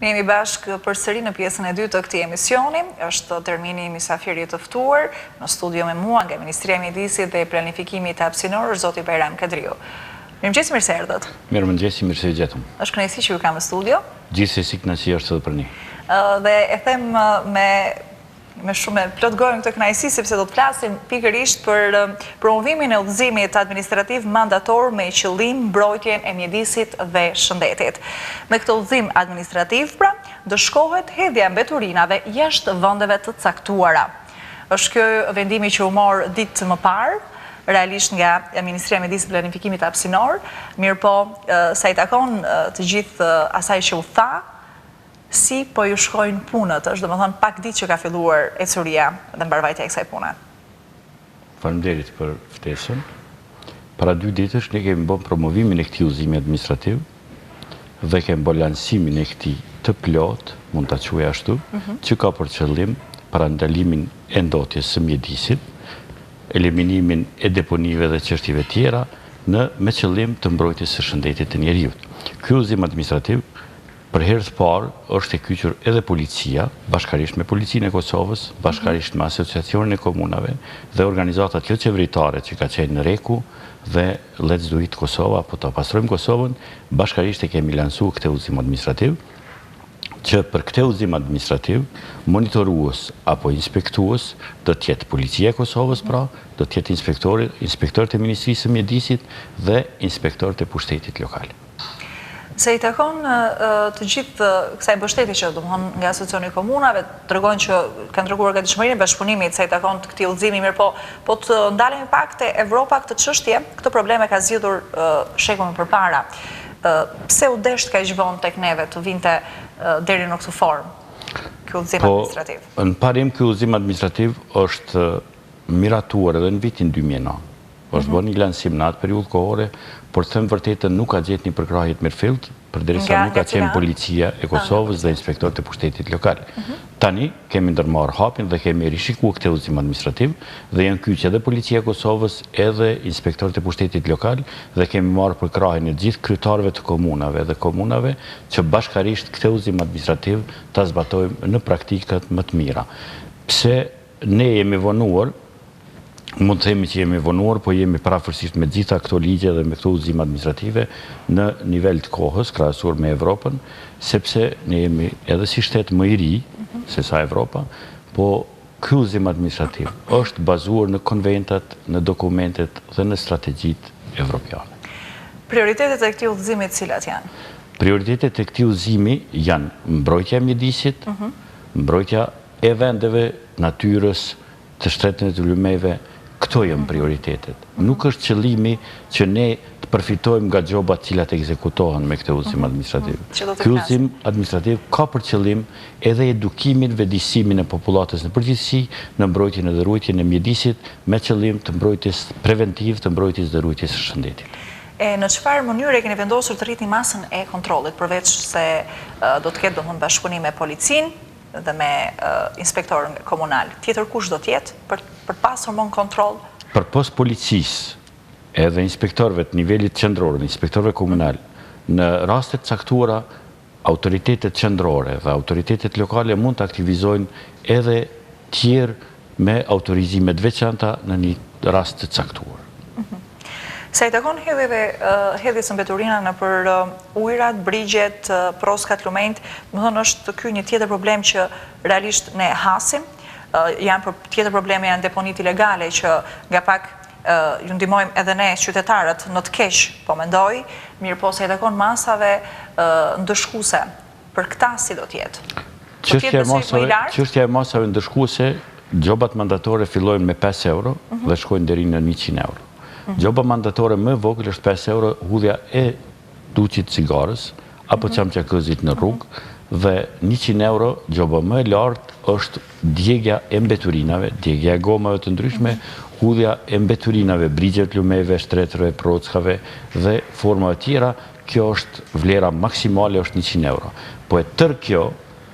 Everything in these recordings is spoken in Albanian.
Ne jemi bashkë përsëri në pjesën e dytë të këtij emisioni. Është termini mysafiri të ftuar në studio me mua nga Ministria e Mjedisit dhe Planifikimit Hapësinor, zoti Bajram Kadriu. Mirëmëngjes, mirë se erdhët. Mirëmëngjes, mirë se gjetëm. Është kënaqësi që ju kam në studio. Gjithsesi kënaqësi është edhe për ne. Dhe e them me shumë plot gojë këtë kënaqësi sepse do të flasim pikërisht për promovimin e udhëzimit administrativ mandator me qëllim mbrojtjen e mjedisit dhe shëndetit. Me këtë udhëzim administrativ, pra, do shkohet hedhja e mbeturinave jashtë vendeve të caktuara. Është ky vendimi që u mor ditë më parë, realisht nga Ministria e Mjedisit dhe Planifikimit Hapësinor, mirë po sa i takon të gjithë asaj që u tha, si po ju shkojnë punët, është domethënë pak ditë që ka filluar ecuria dhe mbarvajtja e kësaj pune. Faleminderit për ftesën. Para 2 ditësh ne kemi bën promovimin e këtij udhëzimi administrativ dhe kemi bën lansimin e këtij të plot, mund ta quaj ashtu, që ka për qëllim parandalimin e ndotjes së mjedisit, eliminimin e deponive dhe çështjeve tjera me qëllim të mbrojtjes së shëndetit të njerëzit. Ky udhëzim administrativ për herë të parë është e kyçur edhe policia, bashkërisht me Policinë e Kosovës, bashkërisht me Asociacionin e Komunave dhe organizatat jo qeveritare që ka qenë në Reku dhe Let's Do It Kosova, apo ta pastrojmë Kosovën, bashkërisht e kemi lansuar këtë udhëzim administrativ, që për këtë udhëzim administrativ monitorues apo inspektues do të jetë Policia e Kosovës, pra, do të jetë inspektorët e Ministrisë së Mjedisit dhe inspektorët e pushtetit lokal. Se i takon të gjithë kësaj mbështetje që domethënë nga Asociacioni i Komunave tregojnë që kanë treguar gatishmërinë e bashkëpunimit se i takon këtij udhëzimi, mirë po të ndalemi pak te Evropa këtë çështje, këtë probleme ka zgjidhur shekull më përpara. Pse u desh kaq vonë tek neve të vinte deri në këtë formë ky udhëzim administrativ? Në parim ky udhëzim administrativ është miratuar edhe në vitin 2009. Është bërë një lansim në atë periudhë kohore, por të them vërtetën nuk ka gjetur një përkrahje të mirëfillt, përderisa nuk ka qenë Policia e Kosovës dhe inspektorët e pushtetit lokal. Tani kemi ndërmarrë hapin dhe kemi rishikuar këtë udhëzim administrativ dhe janë kyç edhe Policia e Kosovës edhe inspektorët e pushtetit lokal dhe kemi marrë përkrahjen e gjithë kryetarëve të komunave që bashkërisht këtë udhëzim administrativ ta zbatojmë në praktikat më të mira. Pse ne jemi vonuar, mund të themi që jemi vonuar, po jemi parafërsisht me gjitha këto ligje dhe me këto udhëzime administrative në nivel të kohës, krahasuar me Evropën, sepse ne jemi edhe si shtet më i ri se sa Evropa, po ky udhëzim administrativ është bazuar në konventat, në dokumentet dhe në strategjitë evropiane. Prioritetet e këtij udhëzimi cilat janë? Prioritetet e këtij udhëzimi janë mbrojtja e mjedisit, mbrojtja e vendeve, natyrës, të shtretën e të lumeve. Këto janë prioritetet. Nuk është qëllimi që ne të përfitojmë nga gjobat cilat ekzekutohen me këtë udhëzim administrativ. Ky udhëzim administrativ ka për qëllim edhe edukimin dhe disimin e popullatës në përgjithësi në mbrojtjen dhe ruajtjen e mjedisit me qëllim të mbrojtjes preventiv, të mbrojtjes dhe ruajtjes së shëndetit. Në çfarë mënyre keni vendosur të rritni masën e kontrollit, përveç se do të ketë domosdoshmë bashkëpunim me policinë dhe me inspektorën komunal? Tjetër kush do të jetë për pasur mon kontroll? Për pos policisë edhe inspektorëve të nivelit qendror, inspektorëve komunal, në rastet caktuara, autoritetet qendrore dhe autoritetet lokale mund të aktivizojnë edhe tjerë me autorizime të veçanta në një rast të caktuar. Sa i takon hedhjes së mbeturinave nëpër ujërat, brigjet, proskat, lumenjt, më thënë është ky një tjetër problem që realisht ne hasim. Tjetër probleme janë deponit ilegale që nga pak ju ndihmojmë edhe ne qytetarët në të keq, po mendoj, mirë po sa i takon masave ndëshkuese. Për këta si do të jetë? Çështja e masave ndëshkuese, gjobat mandatore fillojnë me 5 euro dhe shkojnë deri në 100 euro. Gjoba mandatore më vogël është 5 euro hudhja e duqit cigarës apo çamçakëzit në rrugë dhe 100 euro gjoba më e lartë është djegja e mbeturinave, djegja e gomave të ndryshme, hudhja e mbeturinave, brigjet lumeve, shtretërve, prockave dhe formave tjera. Kjo është vlera maksimale është 100 euro. Po e tërë kjo,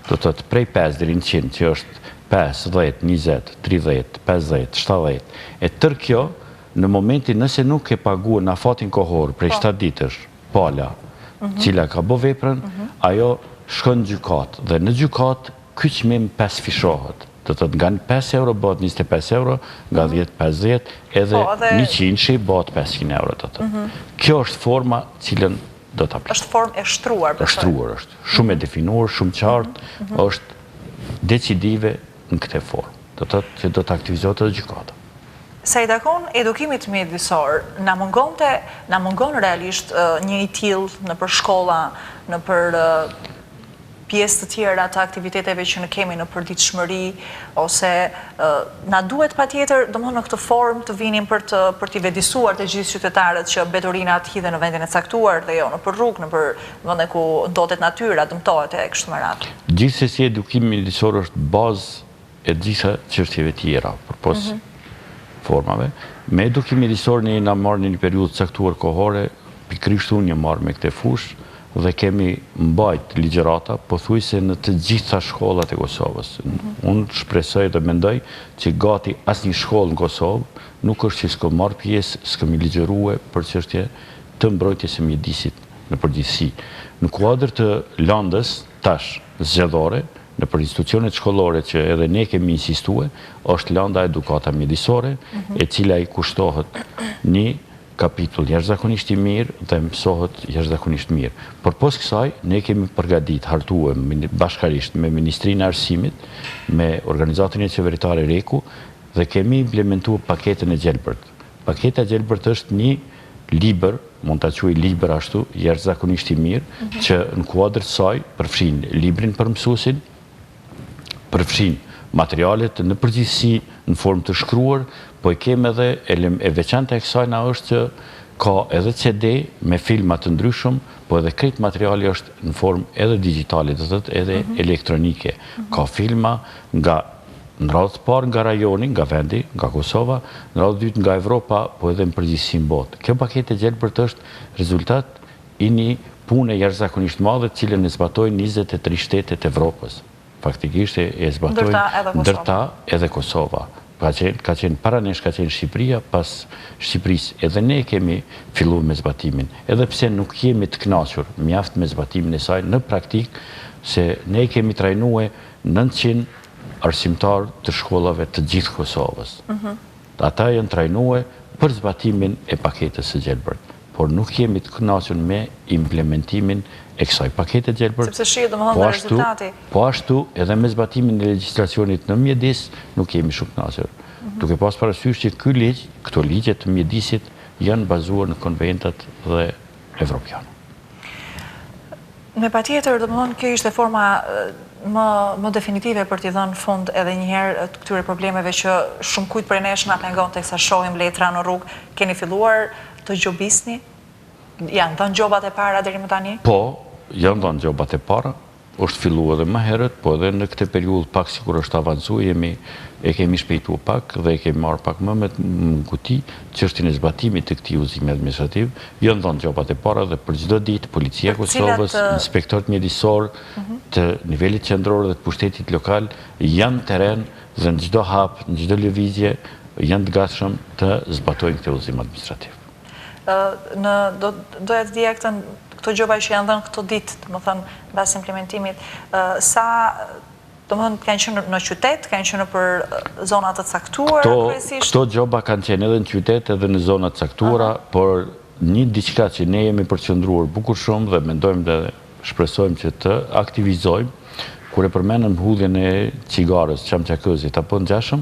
do të thotë prej 5 deri në 100, që është 5, 10, 20, 30, 50, 70, e tërë kjo në momentin nëse nuk e paguar në afatin kohor prej 7 ditësh pala, cila ka bë veprën, ajo shkon në gjykat, dhe në gjykat, ky çmim pesfishohet. Do të nga 5 euro bëhet 25 euro, nga 10 50, edhe 100 bëhet 500 euro. Kjo është forma cilën do të aplikojmë. Është formë e shtruar. E shtruar është. Shumë e definuar, shumë qartë, është decisive në këtë formë. Do të thotë që do të aktivizohet edhe gjykata. Sa i takon edukimit mjedisor, na mungon realisht një i tillë në për shkolla, në për pjesë të tjera të aktiviteteve që ne kemi në përditshmëri, ose na duhet patjetër, domethënë në këtë formë të vinim për t'i vëdisuar të gjithë qytetarët që mbeturinat hidhen në vendin e caktuar dhe jo në për rrugë, në për vende ku ndotet natyra, dëmtohet e kështu me radhë. Gjithsesi edukimi mjedisor është bazë e gjitha çështjeve tjera, përpos formave. Me edukim mjedisor ne na marrë një periudhë caktuar kohore, pikërisht unë jam marrë me këtë fushë, dhe kemi mbajt ligjërata pothuajse në të gjitha shkollat e Kosovës. Unë shpresoj dhe mendoj që gati asnjë shkollë në Kosovë nuk është që s'ka marrë pjesë, s'ka ligjërue për çështje të mbrojtjes së mjedisit në përgjithësi. Në kuadër të landës tash zgjedhore, në për institucionet shkollore që edhe ne kemi insistuar, është landa edukata mjedisore, e cila i kushtohet një kapitull jashtëzakonisht i mirë dhe mësohet jashtëzakonisht mirë. Përpos kësaj, ne kemi përgatitur, hartuar bashkërisht me Ministrinë e Arsimit, me organizatën e qeveritare Reku, dhe kemi implementuar paketën e gjelbërt. Paketa e gjelbërt është një libër, mund ta quaj libër ashtu, jashtëzakonisht i mirë, që në kuadër të saj përfshin librin për mësuesin, përfshin materialet në përgjithësi në formë të shkruar, po i kemë edhe e veçanta e kësaj na është që ka edhe CD me filma të ndryshëm, po edhe krejt materiali është në formë edhe digjitale, do thotë edhe elektronike. Ka filma nga në radhë të parë nga rajoni, nga vendi, nga Kosova, në radhë të dytë nga Evropa, po edhe në përgjithësi në botë. Kjo paketë e gjelbërt është rezultat i një pune jashtëzakonisht madhe, cilën e zbatojnë 23 shtetet e Evropës. Faktikisht e zbatojnë ndërta edhe Kosova. Ka qenë para nesh, ka qenë Shqipëria, pas Shqipërisë. Edhe ne kemi filluar me zbatimin. Edhe pse nuk jemi të kënaqur mjaft me zbatimin e saj në praktikë, se ne kemi trajnuar 900 arsimtar të shkollave të gjithë Kosovës. Ata janë trajnuar për zbatimin e paketës së gjelbërt, por nuk jemi të kënaqur me implementimin e kësaj pakete gjelbërt. Sepse shihet domethënë rezultati. Po ashtu edhe me zbatimin e legjislacionit në mjedis nuk jemi shumë të kënaqur. Duke pas parasysh që ky ligj, këto ligje të mjedisit janë bazuar në konventat dhe evropiane. Me patjetër, domethënë kjo ishte forma më definitive për t'i dhënë fund edhe një herë këtyre problemeve që shumë kujt prej nesh na pengon teksa shohim letra në rrugë. Keni filluar të gjobisni? Janë dhënë gjobat e para deri më tani? Po, janë dhënë gjobat e para. Është filluar edhe më herët, po edhe në këtë periudhë pak sikur është avancuar, e kemi shpejtuar pak dhe e kemi marrë pak më me kuti çështjen e zbatimit të këtij udhëzimi administrativ. Janë dhënë gjobat e para dhe për çdo ditë policia e Kosovës, inspektorët mjedisor të nivelit qendror dhe të pushtetit lokal janë terren dhe në çdo hap, në çdo lëvizje janë të gatshëm të zbatojnë këtë udhëzim administrativ. Doja të dija këto gjoba që janë dhënë këto ditë, domethënë mbas implementimit, sa domethënë kanë qenë në qytet, kanë qenë për zona të caktuara kryesisht? Këto gjoba kanë qenë edhe në qytet edhe në zona të caktuara, por një diçka që ne jemi përqendruar bukur shumë dhe mendojmë dhe shpresojmë që të aktivizojmë, kur e përmenëm hudhjen e cigarës, çamçakëzit apo ngjashëm,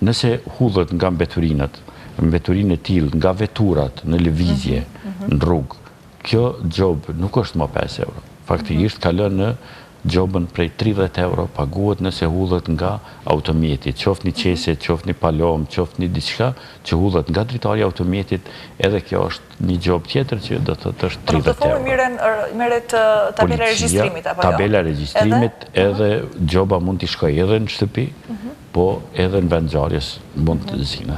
nëse hudhet nga mbeturinë e tillë, nga veturat në lëvizje, në rrugë, kjo gjobë nuk është më 5 euro. Faktikisht ka lënë në gjobën prej 30 euro, paguhet nëse hudhet nga automjeti, qoftë një qese, qoftë një palom, qoftë një diçka që hudhet nga dritari automjetit, edhe kjo është një gjobë tjetër që do të është 30 euro. Merret tabela e regjistrimit apo jo? Tabela e regjistrimit, edhe gjoba mund t'i shkojë edhe në shtëpi, po edhe në vend ngjarjes mund të zinë.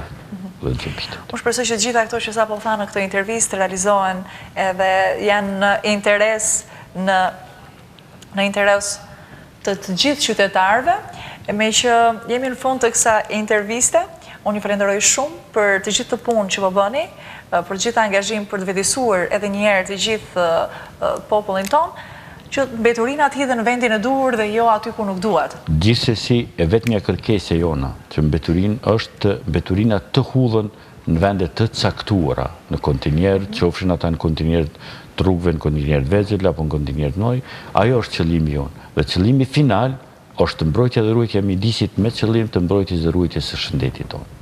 Unë shpresoj që gjitha këto që sapo tha në këtë intervistë realizohen edhe janë në interes të gjithë qytetarëve. Me që jemi në fund të kësa interviste, unë ju falenderoj shumë për të gjithë të punë që po bëni, për gjithë angazhim për të vëdësuar edhe një herë të gjithë popullin tonë, që mbeturinat hidhen në vendin e duhur dhe jo aty ku nuk duhet. Gjithsesi, e vetmja kërkesë jona që është mbeturina të hudhen në vendet të caktuara, në kontinjerë, qofshin ata në kontinjerë të rrugëve, në kontinjerë të vegjël apo në kontinjerë të mëdhenj, ajo është qëllimi jonë. Dhe qëllimi final është mbrojtja dhe ruajtja e mjedisit me qëllim të mbrojtjes dhe ruajtjes së shëndetit tonë.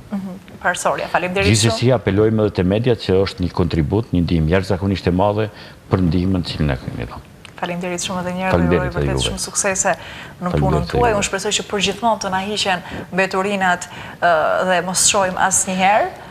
Parsorja, faleminderit shumë. Gjithsesi apelojmë edhe te mediat që është një kontribut, një ndihmë jashtëzakonisht e madhe për ndihmën që ne kemi dhënë. Faleminderit shumë edhe një herë dhe uroj vërtet shumë suksese në punën tuaj. Unë shpresoj që përgjithmonë të na hiqen mbeturinat dhe mos shohim asnjëherë.